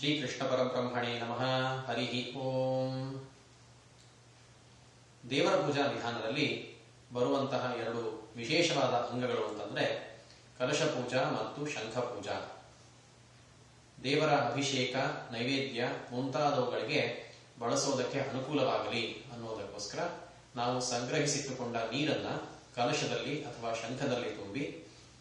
ಶ್ರೀಕೃಷ್ಣ ಪರಬ್ರಹ್ಮಣೇ ನಮಃ. ಹರಿ ಓಂ. ದೇವರ ಪೂಜಾ ವಿಧಾನದಲ್ಲಿ ಬರುವಂತಹ ಎರಡು ವಿಶೇಷವಾದ ಅಂಗಗಳು ಅಂತಂದ್ರೆ ಕಲಶ ಪೂಜಾ ಮತ್ತು ಶಂಖ ಪೂಜಾ. ದೇವರ ಅಭಿಷೇಕ, ನೈವೇದ್ಯ ಮುಂತಾದವುಗಳಿಗೆ ಬಳಸೋದಕ್ಕೆ ಅನುಕೂಲವಾಗಲಿ ಅನ್ನೋದಕ್ಕೋಸ್ಕರ ನಾವು ಸಂಗ್ರಹಿಸಿಟ್ಟುಕೊಂಡ ನೀರನ್ನ ಕಲಶದಲ್ಲಿ ಅಥವಾ ಶಂಖದಲ್ಲಿ ತುಂಬಿ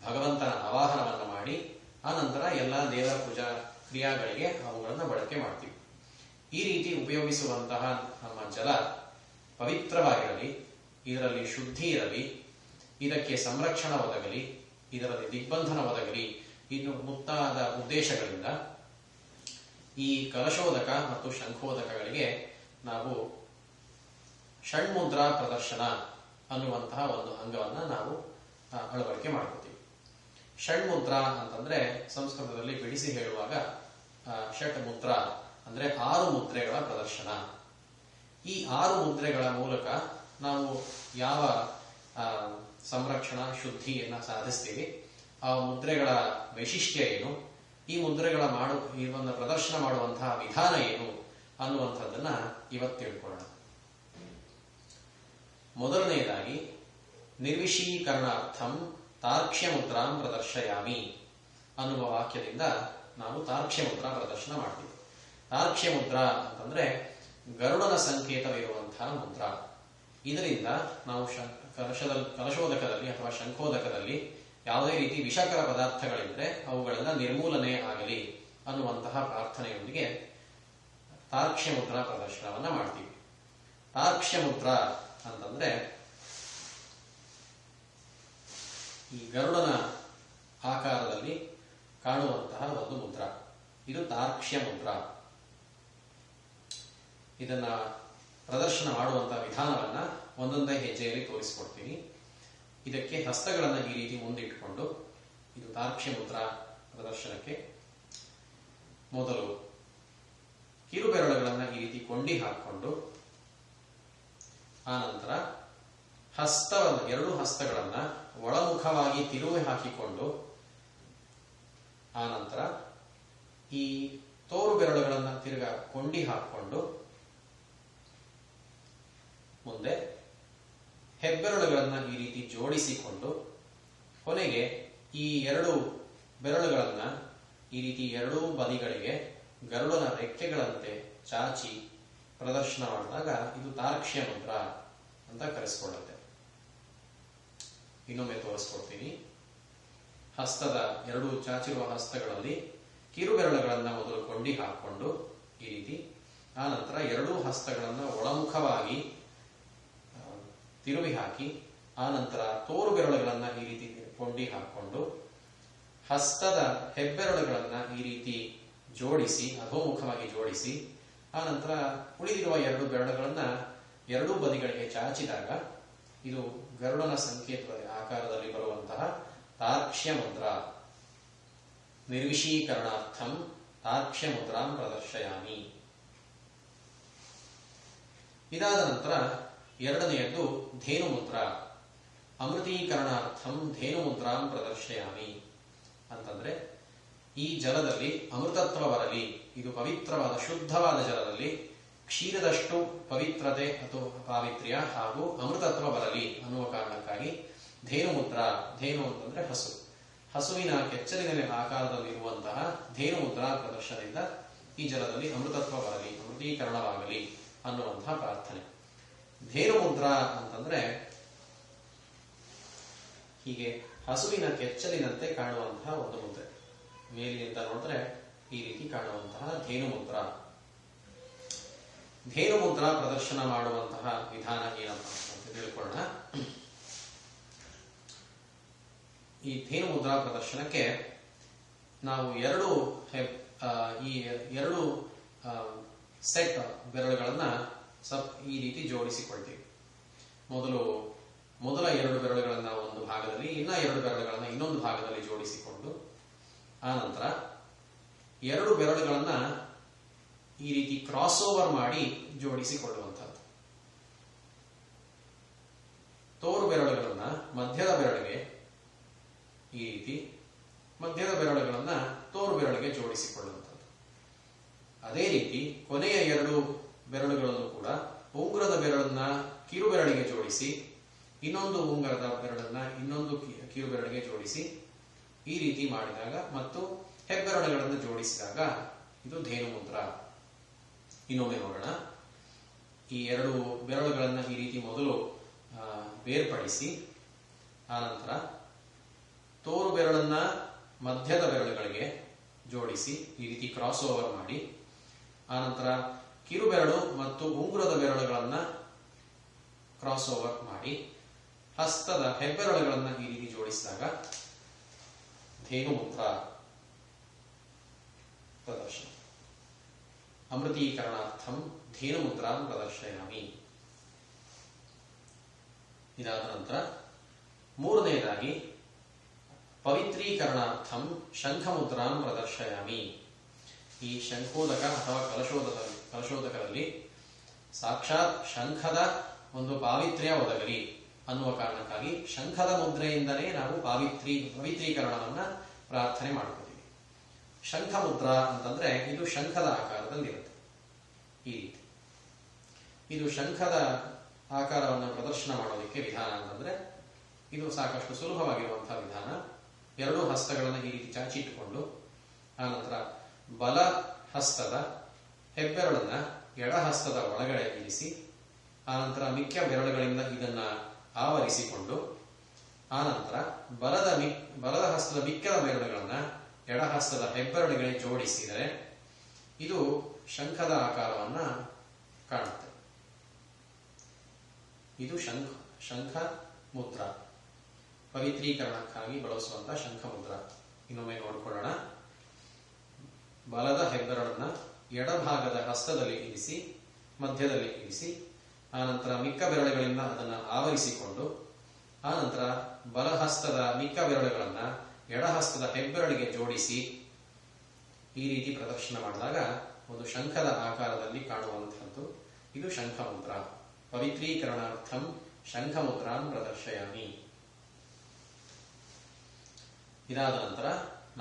ಭಗವಂತನ ಆವಾಹನವನ್ನು ಮಾಡಿ ಆ ನಂತರ ಎಲ್ಲ ದೇವರ ಪೂಜಾ ಕ್ರಿಯಾಗಳಿಗೆ ಅವುಗಳನ್ನು ಬಳಕೆ ಮಾಡ್ತೀವಿ. ಈ ರೀತಿ ಉಪಯೋಗಿಸುವಂತಹ ನಮ್ಮ ಜಲ ಪವಿತ್ರವಾಗಿರಲಿ, ಇದರಲ್ಲಿ ಶುದ್ಧಿ ಇರಲಿ, ಇದಕ್ಕೆ ಸಂರಕ್ಷಣಾ ಒದಗಲಿ, ಇದರಲ್ಲಿ ದಿಗ್ಬಂಧನ ಒದಗಲಿ, ಇನ್ನು ಮುಂತಾದ ಉದ್ದೇಶಗಳಿಂದ ಈ ಕಲಶೋದಕ ಮತ್ತು ಶಂಖೋದಕಗಳಿಗೆ ನಾವು ಷಣ್ಮುದ್ರಾ ಪ್ರದರ್ಶನ ಅನ್ನುವಂತಹ ಒಂದು ಅಂಗವನ್ನ ನಾವು ಅಳವಡಿಕೆ ಮಾಡ್ಕೋತೀವಿ. ಷಣ್ಮುದ್ರಾ ಅಂತಂದ್ರೆ ಸಂಸ್ಕೃತದಲ್ಲಿ ಬಿಡಿಸಿ ಹೇಳುವಾಗ ಷಟ್ ಮುದ್ರಾ ಅಂದ್ರೆ 6 ಮುದ್ರೆಗಳ ಪ್ರದರ್ಶನ. ಈ 6 ಮುದ್ರೆಗಳ ಮೂಲಕ ನಾವು ಯಾವ ಸಂರಕ್ಷಣಾ ಶುದ್ಧಿಯನ್ನ ಸಾಧಿಸ್ತೀವಿ, ಆ ಮುದ್ರೆಗಳ ವೈಶಿಷ್ಟ್ಯ ಏನು, ಈ ಮುದ್ರೆಗಳ ಇವನ್ನ ಪ್ರದರ್ಶನ ಮಾಡುವಂತಹ ವಿಧಾನ ಏನು ಅನ್ನುವಂಥದ್ದನ್ನ ಇವತ್ತು ತಿಳ್ಕೊಳ್ಳೋಣ. ಮೊದಲನೆಯದಾಗಿ ನಿರ್ವಿಷೀಕರಣಾರ್ಥಂ ತಾರ್ಕ್ಷ್ಯ ಮುದ್ರಾಂ ಪ್ರದರ್ಶಯಾಮಿ ಅನ್ನುವ ವಾಕ್ಯದಿಂದ ನಾವು ತಾರ್ಕ್ಷ್ಯ ಮುದ್ರಾ ಪ್ರದರ್ಶನ ಮಾಡ್ತೀವಿ. ತಾರ್ಕ್ಷ್ಯ ಮುದ್ರಾ ಅಂತಂದ್ರೆ ಗರುಡನ ಸಂಕೇತವಿರುವಂತಹ ಮುದ್ರಾ. ಇದರಿಂದ ನಾವು ಕಲಶೋದಕದಲ್ಲಿ ಅಥವಾ ಶಂಖೋದಕದಲ್ಲಿ ಯಾವುದೇ ರೀತಿ ವಿಷಕರ ಪದಾರ್ಥಗಳಿದ್ರೆ ಅವುಗಳೆಲ್ಲ ನಿರ್ಮೂಲನೆ ಆಗಲಿ ಅನ್ನುವಂತಹ ಪ್ರಾರ್ಥನೆಯೊಂದಿಗೆ ತಾರ್ಕ್ಷ್ಯ ಮುದ್ರಾ ಪ್ರದರ್ಶನವನ್ನ ಮಾಡ್ತೀವಿ. ತಾರ್ಕ್ಷ್ಯ ಮುದ್ರಾ ಅಂತಂದ್ರೆ ಈ ಗರುಡನ ಆಕಾರದಲ್ಲಿ ಕಾಣುವಂತಹ ಒಂದು ಮುದ್ರಾ, ಇದು ತಾರ್ಕ್ಷ್ಯ ಮುದ್ರಾ. ಇದನ್ನ ಪ್ರದರ್ಶನ ಮಾಡುವಂತಹ ವಿಧಾನವನ್ನ ಒಂದೊಂದೇ ಹೆಜ್ಜೆಯಲ್ಲಿ ತೋರಿಸಿಕೊಡ್ತೀನಿ. ಇದಕ್ಕೆ ಹಸ್ತಗಳನ್ನ ಈ ರೀತಿ ಮುಂದಿಟ್ಟುಕೊಂಡು, ಇದು ತಾರ್ಕ್ಷ್ಯ ಮುದ್ರಾ ಪ್ರದರ್ಶನಕ್ಕೆ ಮೊದಲು ಕಿರುಬೆರಳುಗಳನ್ನ ಈ ರೀತಿ ಕೊಂಡಿ ಹಾಕಿಕೊಂಡು, ಆ ನಂತರ ಎರಡು ಹಸ್ತಗಳನ್ನ ಒಳಮುಖವಾಗಿ ತಿರುವಿ ಹಾಕಿಕೊಂಡು, ಆ ನಂತರ ಈ ತೋರು ಬೆರಳುಗಳನ್ನ ತಿರುಗ ಕೊಂಡಿ ಹಾಕಿಕೊಂಡು, ಮುಂದೆ ಹೆಬ್ಬೆರಳುಗಳನ್ನ ಈ ರೀತಿ ಜೋಡಿಸಿಕೊಂಡು, ಕೊನೆಗೆ ಈ 2 ಬೆರಳುಗಳನ್ನ ಈ ರೀತಿ ಎರಡೂ ಬದಿಗಳಿಗೆ ಗರುಡನ ರೆಕ್ಕೆಗಳಂತೆ ಚಾಚಿ ಪ್ರದರ್ಶನ ಮಾಡಿದಾಗ ಇದು ತಾರ್ಕ್ಷ್ಯ ಮುದ್ರಾ ಅಂತ ಕರೆಸಿಕೊಳ್ಳುತ್ತೆ. ಇನ್ನೊಮ್ಮೆ ತೋರಿಸ್ಕೊಡ್ತೀನಿ. ಹಸ್ತದ 2 ಚಾಚಿರುವ ಹಸ್ತಗಳಲ್ಲಿ ಕಿರುಬೆರಳುಗಳನ್ನ ಮೊದಲು ಕೊಂಡಿ ಹಾಕಿಕೊಂಡು ಈ ರೀತಿ, ಆ ನಂತರ 2 ಹಸ್ತಗಳನ್ನ ಒಳಮುಖವಾಗಿ ತಿರುವಿ ಹಾಕಿ, ಆ ನಂತರ ತೋರು ಬೆರಳುಗಳನ್ನ ಈ ರೀತಿ ಕೊಂಡಿ ಹಾಕಿಕೊಂಡು, ಹಸ್ತದ ಹೆಬ್ಬೆರಳುಗಳನ್ನ ಈ ರೀತಿ ಜೋಡಿಸಿ ಅಧೋಮುಖವಾಗಿ ಜೋಡಿಸಿ, ಆ ನಂತರ ಉಳಿದಿರುವ 2 ಬೆರಳುಗಳನ್ನ 2 ಬದಿಗಳಿಗೆ ಚಾಚಿದಾಗ ಇದು ಗರುಡನ ಸಂಕೇತದ ಆಕಾರದಲ್ಲಿ ಬರುವಂತಹ ತಾರ್ಕ್ಷ್ಯ ಮುದ್ರಾ. ನಿರ್ವಿಷೀಕರಣಾರ್ಥಂ ತಾರ್ಕ್ಷ್ಯ ಮುದ್ರಾಂ ಪ್ರದರ್ಶಯಾಮಿ. ಇದಾದ ನಂತರ ಎರಡನೆಯದ್ದು ಧೇನು ಮುದ್ರಾ. ಅಮೃತೀಕರಣಾರ್ಥಂ ಧೇನು ಮುದ್ರಾಂ ಪ್ರದರ್ಶಯಾಮಿ ಅಂತಂದ್ರೆ ಈ ಜಲದಲ್ಲಿ ಅಮೃತತ್ವ ಬರಲಿ, ಇದು ಪವಿತ್ರವಾದ ಶುದ್ಧವಾದ ಜಲದಲ್ಲಿ ಕ್ಷೀರದಷ್ಟು ಪವಿತ್ರತೆ ಅಥವಾ ಪಾವಿತ್ರ್ಯ ಹಾಗೂ ಅಮೃತತ್ವ ಬರಲಿ ಅನ್ನುವ ಕಾರಣಕ್ಕಾಗಿ ಧೇನು ಮುದ್ರಾ. ಧೇನು ಅಂತಂದ್ರೆ ಹಸು, ಹಸುವಿನ ಕೆಚ್ಚಲಿನ ಆಕಾರದಲ್ಲಿರುವಂತಹ ಧೇನು ಮುದ್ರಾ ಪ್ರದರ್ಶನದಿಂದ ಈ ಜಲದಲ್ಲಿ ಅಮೃತತ್ವ ಬರಲಿ, ಅಮೃತೀಕರಣವಾಗಲಿ ಅನ್ನುವಂತಹ ಪ್ರಾರ್ಥನೆ. ಧೇನು ಮುದ್ರಾ ಅಂತಂದ್ರೆ ಹೀಗೆ ಹಸುವಿನ ಕೆಚ್ಚಲಿನಂತೆ ಕಾಣುವಂತಹ ಒಂದು ಮುದ್ರೆ. ಮೇಲಿನಿಂದ ನೋಡಿದ್ರೆ ಈ ರೀತಿ ಕಾಣುವಂತಹ ಧೇನು ಮುದ್ರಾ. ಧೇನು ಮುದ್ರಾ ಪ್ರದರ್ಶನ ಮಾಡುವಂತಹ ವಿಧಾನ ಏನಪ್ಪ ಅಂತ ತಿಳ್ಕೊಳ್ಳೋಣ. ಈ ಧೇನು ಮುದ್ರಾ ಪ್ರದರ್ಶನಕ್ಕೆ ನಾವು ಈ ಎರಡು ಸೆಟ್ ಬೆರಳುಗಳನ್ನ ಈ ರೀತಿ ಜೋಡಿಸಿಕೊಳ್ತೀವಿ. ಮೊದಲ 2 ಬೆರಳುಗಳನ್ನ ಒಂದು ಭಾಗದಲ್ಲಿ, ಇನ್ನ 2 ಬೆರಳುಗಳನ್ನ ಇನ್ನೊಂದು ಭಾಗದಲ್ಲಿ ಜೋಡಿಸಿಕೊಂಡು, ಆ ನಂತರ 2 ಬೆರಳುಗಳನ್ನ ಈ ರೀತಿ ಕ್ರಾಸ್ ಓವರ್ ಮಾಡಿ ಜೋಡಿಸಿಕೊಳ್ಳುವಂಥದ್ದು. ತೋರು ಬೆರಳುಗಳನ್ನ ಮಧ್ಯದ ಬೆರಳಿಗೆ ಈ ರೀತಿ, ಮಧ್ಯದ ಬೆರಳುಗಳನ್ನ ತೋರು ಬೆರಳಿಗೆ ಜೋಡಿಸಿಕೊಳ್ಳುವಂಥದ್ದು. ಅದೇ ರೀತಿ ಕೊನೆಯ 2 ಬೆರಳುಗಳನ್ನು ಕೂಡ ಉಂಗುರದ ಬೆರಳನ್ನ ಕಿರು ಬೆರಳಿಗೆ ಜೋಡಿಸಿ ಇನ್ನೊಂದು ಉಂಗುರದ ಬೆರಳನ್ನ ಇನ್ನೊಂದು ಕಿರು ಬೆರಳಿಗೆ ಜೋಡಿಸಿ ಈ ರೀತಿ ಮಾಡಿದಾಗ ಮತ್ತು ಹೆಬ್ಬೆರಳುಗಳನ್ನು ಜೋಡಿಸಿದಾಗ ಇದು ಧೇನು ಮುದ್ರ. ಇನ್ನೊಮ್ಮೆ ನೋಡೋಣ. ಈ 2 ಬೆರಳುಗಳನ್ನು ಈ ರೀತಿ ಮೊದಲು ಬೇರ್ಪಡಿಸಿ ಆನಂತರ ತೋರು ಬೆರಳನ್ನ ಮಧ್ಯದ ಬೆರಳುಗಳಿಗೆ ಜೋಡಿಸಿ ಈ ರೀತಿ ಕ್ರಾಸ್ ಓವರ್ ಮಾಡಿ ಆನಂತರ ಕಿರುಬೆರಳು ಮತ್ತು ಉಂಗುರದ ಬೆರಳುಗಳನ್ನ ಕ್ರಾಸ್ ಓವರ್ ಮಾಡಿ ಹಸ್ತದ ಹೆಬ್ಬೆರಳುಗಳನ್ನ ಈ ರೀತಿ ಜೋಡಿಸಿದಾಗ ಧೇನು ಮುದ್ರ ಪ್ರದರ್ಶನ. ಅಮೃತೀಕರಣಾರ್ಥಂ ಧೇನು ಮುದ್ರಾಂ ಪ್ರದರ್ಶಯಾಮಿ. ಇದಾದ ನಂತರ ಮೂರನೆಯದಾಗಿ ಪವಿತ್ರೀಕರಣಾರ್ಥಂ ಶಂಖ ಮುದ್ರಾಂ ಪ್ರದರ್ಶಯಾಮಿ. ಈ ಶಂಖೋದಕ ಅಥವಾ ಕಲಶೋದಕದಲ್ಲಿ ಸಾಕ್ಷಾತ್ ಶಂಖದ ಒಂದು ಪಾವಿತ್ರ್ಯ ಒದಗಲಿ ಅನ್ನುವ ಕಾರಣಕ್ಕಾಗಿ ಶಂಖದ ಮುದ್ರೆಯಿಂದಲೇ ನಾವು ಪವಿತ್ರೀಕರಣವನ್ನ ಪ್ರಾರ್ಥನೆ ಮಾಡ್ಕೋತೀವಿ. ಶಂಖ ಮುದ್ರಾ ಅಂತಂದ್ರೆ ಇದು ಶಂಖದ ಆಕಾರದಲ್ಲಿರುತ್ತೆ. ಈ ರೀತಿ ಇದು ಶಂಖದ ಆಕಾರವನ್ನು ಪ್ರದರ್ಶನ ಮಾಡೋದಕ್ಕೆ ವಿಧಾನ ಅಂತಂದ್ರೆ ಇದು ಸಾಕಷ್ಟು ಸುಲಭವಾಗಿರುವಂತಹ ವಿಧಾನ. 2 ಹಸ್ತಗಳನ್ನು ಈ ರೀತಿ ಚಾಚಿಟ್ಟುಕೊಂಡು ಆನಂತರ ಬಲ ಹಸ್ತದ ಹೆಬ್ಬೆರಳನ್ನ ಎಡ ಹಸ್ತದ ಒಳಗಡೆ ಇರಿಸಿ ಆನಂತರ ಮಿಕ್ಕ ಬೆರಳುಗಳಿಂದ ಇದನ್ನ ಆವರಿಸಿಕೊಂಡು ಆನಂತರ ಬಲದ ಹಸ್ತದ ಮಿಕ್ಕದ ಬೆರಳುಗಳನ್ನ ಎಡ ಹಸ್ತದ ಹೆಬ್ಬೆರಳುಗಳಿಗೆ ಜೋಡಿಸಿದರೆ ಇದು ಶಂಖದ ಆಕಾರವನ್ನ ಕಾಣುತ್ತೆ. ಇದು ಶಂಖ ಮುದ್ರ, ಪವಿತ್ರೀಕರಣಕ್ಕಾಗಿ ಬಳಸುವಂತಹ ಶಂಖ ಮುದ್ರ. ಇನ್ನೊಮ್ಮೆ ನೋಡಿಕೊಳ್ಳೋಣ. ಬಲದ ಹೆಬ್ಬೆರಳನ್ನ ಎಡಭಾಗದ ಹಸ್ತದಲ್ಲಿ ಇರಿಸಿ ಮಧ್ಯದಲ್ಲಿ ಇರಿಸಿ ಆನಂತರ ಮಿಕ್ಕ ಬೆರಳುಗಳಿಂದ ಅದನ್ನು ಆವರಿಸಿಕೊಂಡು ಆನಂತರ ಬಲಹಸ್ತದ ಮಿಕ್ಕ ಬೆರಳುಗಳನ್ನ ಎಡಹಸ್ತದ ಹೆಬ್ಬೆರಳಿಗೆ ಜೋಡಿಸಿ ಈ ರೀತಿ ಪ್ರದರ್ಶನ ಮಾಡಿದಾಗ ಒಂದು ಶಂಖದ ಆಕಾರದಲ್ಲಿ ಕಾಣುವಂತಹದ್ದು ಇದು ಶಂಖ ಮುದ್ರ. ಪವಿತ್ರೀಕರಣಾರ್ಥಂ ಶಂಖ ಮುದ್ರಾಂ ಪ್ರದರ್ಶಯಾಮಿ. ಇದಾದ ನಂತರ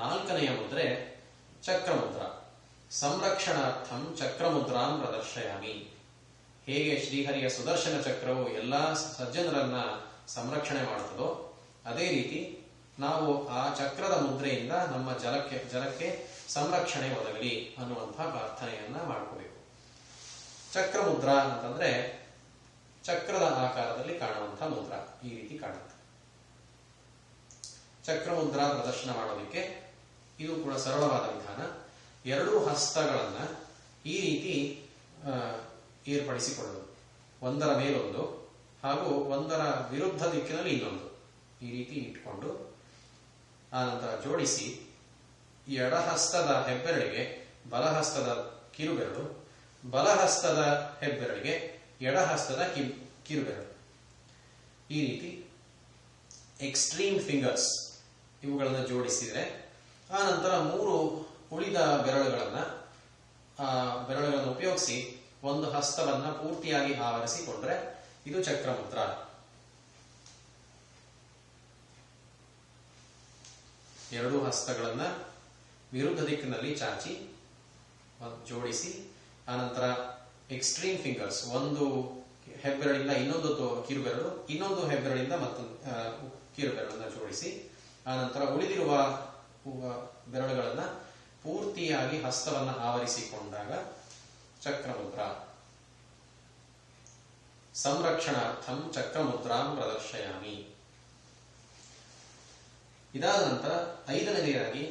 4ನೆಯ ಮುದ್ರೆ ಚಕ್ರಮುದ್ರ. ಸಂರಕ್ಷಣಾರ್ಥಂ ಚಕ್ರಮುದ್ರಾಂ ಪ್ರದರ್ಶಯಾಮಿ. ಹೇಗೆ ಶ್ರೀಹರಿಯ ಸುದರ್ಶನ ಚಕ್ರವು ಎಲ್ಲಾ ಸಜ್ಜನರನ್ನ ಸಂರಕ್ಷಣೆ ಮಾಡುತ್ತದೋ ಅದೇ ರೀತಿ ನಾವು ಆ ಚಕ್ರದ ಮುದ್ರೆಯಿಂದ ನಮ್ಮ ಜಲಕ್ಕೆ ಸಂರಕ್ಷಣೆ ಒದಗಲಿ ಅನ್ನುವಂತಹ ಪ್ರಾರ್ಥನೆಯನ್ನ ಮಾಡ್ಕೋಬೇಕು. ಚಕ್ರ ಮುದ್ರಾ ಅಂತಂದ್ರೆ ಚಕ್ರದ ಆಕಾರದಲ್ಲಿ ಕಾಣುವಂತಹ ಮುದ್ರ ಈ ರೀತಿ ಕಾಣುತ್ತೆ. ಚಕ್ರ ಮುದ್ರಾ ಪ್ರದರ್ಶನ ಮಾಡೋದಕ್ಕೆ ಇದು ಕೂಡ ಸರಳವಾದ ವಿಧಾನ. 2 ಹಸ್ತಗಳನ್ನ ಈ ರೀತಿ ಏರ್ಪಡಿಸಿಕೊಳ್ಳುವುದು, ಒಂದರ ಮೇಲೊಂದು ಹಾಗೂ ಒಂದರ ವಿರುದ್ಧ ದಿಕ್ಕಿನಲ್ಲಿ ಇನ್ನೊಂದು ಈ ರೀತಿ ಇಟ್ಕೊಂಡು ಆನಂತರ ಜೋಡಿಸಿ ಎಡಹಸ್ತದ ಹೆಬ್ಬೆರಳಿಗೆ ಬಲಹಸ್ತದ ಕಿರುಬೆರಳು, ಬಲಹಸ್ತದ ಹೆಬ್ಬೆರಳಿಗೆ ಎಡಹಸ್ತದ ಕಿರುಬೆರಳು, ಈ ರೀತಿ ಎಕ್ಸ್ಟ್ರೀಮ್ ಫಿಂಗರ್ಸ್ ಇವುಗಳನ್ನು ಜೋಡಿಸಿದರೆ ಆನಂತರ 3 ಉಳಿದ ಬೆರಳುಗಳನ್ನು ಉಪಯೋಗಿಸಿ ಒಂದು ಹಸ್ತವನ್ನ ಪೂರ್ತಿಯಾಗಿ ಆವರಿಸಿಕೊಂಡ್ರೆ ಇದು ಚಕ್ರಮುದ್ರ. ಎರಡು ಹಸ್ತಗಳನ್ನ ವಿರುದ್ಧ ದಿಕ್ಕಿನಲ್ಲಿ ಚಾಚಿ ಜೋಡಿಸಿ ಆನಂತರ ಎಕ್ಸ್ಟ್ರೀಮ್ ಫಿಂಗರ್ಸ್, ಒಂದು ಹೆಬ್ಬೆರಳಿಂದ ಇನ್ನೊಂದು ಕಿರುಬೆರಳು, ಇನ್ನೊಂದು ಹೆಬ್ಬೆರಳಿಂದ ಮತ್ತೊಂದು ಕಿರುಬೆರಳನ್ನ ಜೋಡಿಸಿ ಆನಂತರ ಉಳಿದಿರುವ ಬೆರಳುಗಳನ್ನ ಪೂರ್ತಿಯಾಗಿ ಹಸ್ತವನ್ನ ಆವರಿಸಿಕೊಂಡಾಗ ಚಕ್ರಮುದ್ರ. ಸಂರಕ್ಷಣಾರ್ಥಂ ಚಕ್ರಮುದ್ರಾಂ ಪ್ರದರ್ಶಯಾಮಿ. ಇದಾದ ನಂತರ 5ನೆಯದಾಗಿ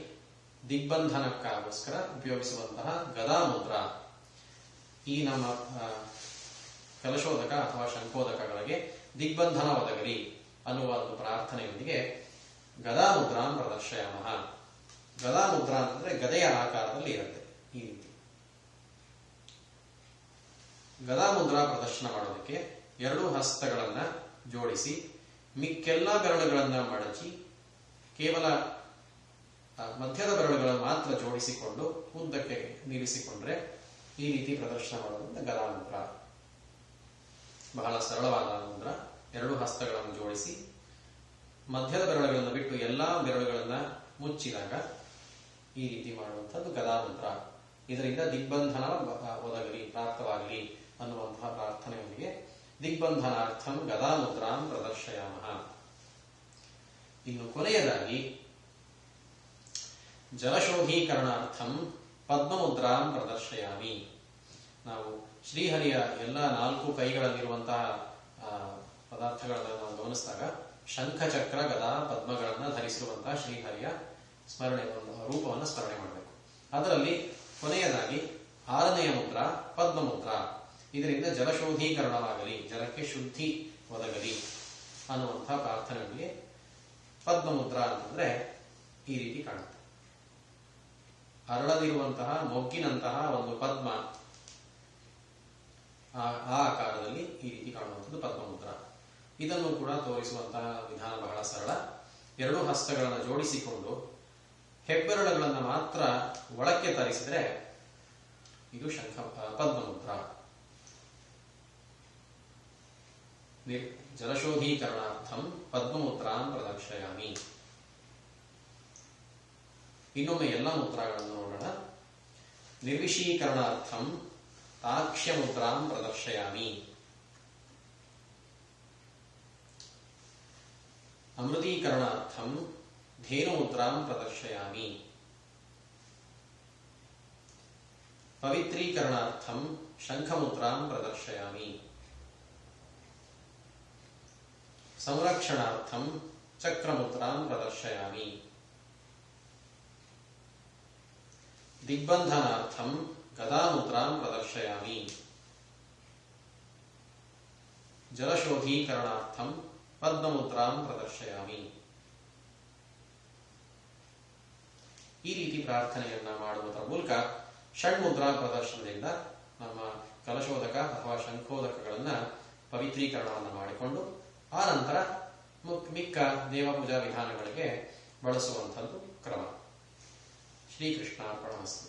ದಿಗ್ಬಂಧನಕ್ಕಾಗೋಸ್ಕರ ಉಪಯೋಗಿಸುವಂತಹ ಗದಾಮುದ್ರ. ಈ ನಮ್ಮ ಕಲಶೋದಕ ಅಥವಾ ಶಂಖೋದಕಗಳಿಗೆ ದಿಗ್ಬಂಧನ ಒದಗಲಿ ಅನ್ನುವ ಒಂದು ಪ್ರಾರ್ಥನೆಯೊಂದಿಗೆ ಗದಾಮುದ್ರಾಂ ಪ್ರದರ್ಶಯಾಮಃ. ಗದಾಮುದ್ರ ಅಂತಂದ್ರೆ ಗದೆಯ ಆಕಾರದಲ್ಲಿ ಇರುತ್ತೆ. ಈ ರೀತಿ ಗದಾಮುದ್ರಾ ಪ್ರದರ್ಶನ ಮಾಡೋದಕ್ಕೆ 2 ಹಸ್ತಗಳನ್ನ ಜೋಡಿಸಿ ಮಿಕ್ಕೆಲ್ಲ ಬೆರಳುಗಳನ್ನ ಮಡಚಿ ಕೇವಲ ಮಧ್ಯದ ಬೆರಳುಗಳನ್ನು ಮಾತ್ರ ಜೋಡಿಸಿಕೊಂಡು ಉದ್ದಕ್ಕೆ ನಿಲ್ಲಿಸಿಕೊಂಡ್ರೆ ಈ ರೀತಿ ಪ್ರದರ್ಶನ ಮಾಡೋದ್ರಿಂದ ಗದಾಮುದ್ರ. ಬಹಳ ಸರಳವಾದ ಮುದ್ರ. 2 ಹಸ್ತಗಳನ್ನು ಜೋಡಿಸಿ ಮಧ್ಯದ ಬೆರಳುಗಳನ್ನು ಬಿಟ್ಟು ಎಲ್ಲಾ ಬೆರಳುಗಳನ್ನ ಮುಚ್ಚಿದಾಗ ಈ ರೀತಿ ಮಾಡುವಂಥದ್ದು ಗದಾಮುದ್ರ. ಇದರಿಂದ ದಿಗ್ಬಂಧನ ಒದಗಲಿ, ಪ್ರಾಪ್ತವಾಗಲಿ ಅನ್ನುವಂತಹ ಪ್ರಾರ್ಥನೆಯೊಂದಿಗೆ ದಿಗ್ಬಂಧನಾರ್ಥಂ ಗದಾಮುದ್ರಾಂ ಪ್ರದರ್ಶಯಾಮಃ. ಇನ್ನು ಕೊನೆಯದಾಗಿ ಜಲಶೋಧೀಕರಣಾರ್ಥಂ ಪದ್ಮಮುದ್ರಾಂ ಪ್ರದರ್ಶಯಾಮಿ. ನಾವು ಶ್ರೀಹರಿಯ ಎಲ್ಲ 4 ಕೈಗಳಲ್ಲಿರುವಂತಹ ಪದಾರ್ಥಗಳನ್ನು ನಾವು ಗಮನಿಸಿದಾಗ ಶಂಖಚಕ್ರ ಗದಾ ಪದ್ಮಗಳನ್ನು ಧರಿಸಿರುವಂತಹ ಶ್ರೀಹರಿಯ ಸ್ಮರಣೆ, ರೂಪವನ್ನು ಸ್ಮರಣೆ ಮಾಡಬೇಕು. ಅದರಲ್ಲಿ ಕೊನೆಯದಾಗಿ 6ನೆಯ ಮುದ್ರ ಪದ್ಮಮುದ್ರ. ಇದರಿಂದ ಜಲಶೋಧೀಕರಣವಾಗಲಿ, ಜಲಕ್ಕೆ ಶುದ್ಧಿ ಒದಗಲಿ ಅನ್ನುವಂತಹ ಪ್ರಾರ್ಥನೆಗಳಿಗೆ ಪದ್ಮಮುದ್ರ ಅಂತಂದ್ರೆ ಈ ರೀತಿ ಕಾಣುತ್ತೆ. ಅರಳದಿರುವಂತಹ ಮೊಗ್ಗಿನಂತಹ ಒಂದು ಪದ್ಮ ಆ ಆಕಾರದಲ್ಲಿ ಈ ರೀತಿ ಕಾಣುವಂಥದ್ದು ಪದ್ಮಮುದ್ರ. ಇದನ್ನು ಕೂಡ ತೋರಿಸುವಂತಹ ವಿಧಾನ ಬಹಳ ಸರಳ. 2 ಹಸ್ತಗಳನ್ನು ಜೋಡಿಸಿಕೊಂಡು ಹೆಬ್ಬೆರಳುಗಳನ್ನು ಮಾತ್ರ ಒಳಕ್ಕೆ ತರಿಸಿದ್ರೆ ಇದು ಪದ್ಮಮುದ್ರ. ಜಲಶೋಧೀಕರಣಾರ್ಥಂ ಪದ್ಮಮುದ್ರಾಂ ಪ್ರದರ್ಶಯಾಮಿ. ಇನ್ನೊಮ್ಮೆ ಎಲ್ಲ ಮುದ್ರಾಗಳನ್ನು ನೋಡೋಣ. ನಿರ್ವಿಷೀಕರಣಾರ್ಥಂ ತಾಕ್ಷ್ಯ ಮುದ್ರಾಂ ಪ್ರದರ್ಶಯಾಮಿ. ಅಮೃತೀಕರಣಾರ್ಥಂ ಧೇನು ಮುದ್ರಾಂ ಪ್ರದರ್ಶಯಾಮಿ. ಪವಿತ್ರೀಕರಣಾರ್ಥಂ ಶಂಖಮುದ್ರಾಂ ಪ್ರದರ್ಶಯಾಮಿ. ಸಂರಕ್ಷಣಾರ್ಥಂ ಚಕ್ರಮುದ್ರಾಂ ಪ್ರದರ್ಶಯಾಮಿ. ದಿಗ್ಬಂಧನಾರ್ಥಂ ಗದಾಮುದ್ರಾಂ ಪ್ರದರ್ಶಯಾಮಿ. ಜಲಶೋಧೀಕರಣಾರ್ಥಂ ಪದ್ಮಮುದ್ರಾಂ ಪ್ರದರ್ಶಯಾಮಿ. ಈ ರೀತಿ ಪ್ರಾರ್ಥನೆಯನ್ನ ಮಾಡುವುದರ ಮೂಲಕ ಷಣ್ಮುದ್ರಾ ಪ್ರದರ್ಶನದಿಂದ ನಮ್ಮ ಕಲಶೋದಕ ಅಥವಾ ಶಂಖೋದಕಗಳನ್ನ ಪವಿತ್ರೀಕರಣವನ್ನು ಮಾಡಿಕೊಂಡು ಆ ನಂತರ ಮಿಕ್ಕ ದೇವಪೂಜಾ ವಿಧಾನಗಳಿಗೆ ಬಳಸುವಂಥದ್ದು ಕ್ರಮ. ಶ್ರೀಕೃಷ್ಣಾರ್ಪಣಮಸ್ತು.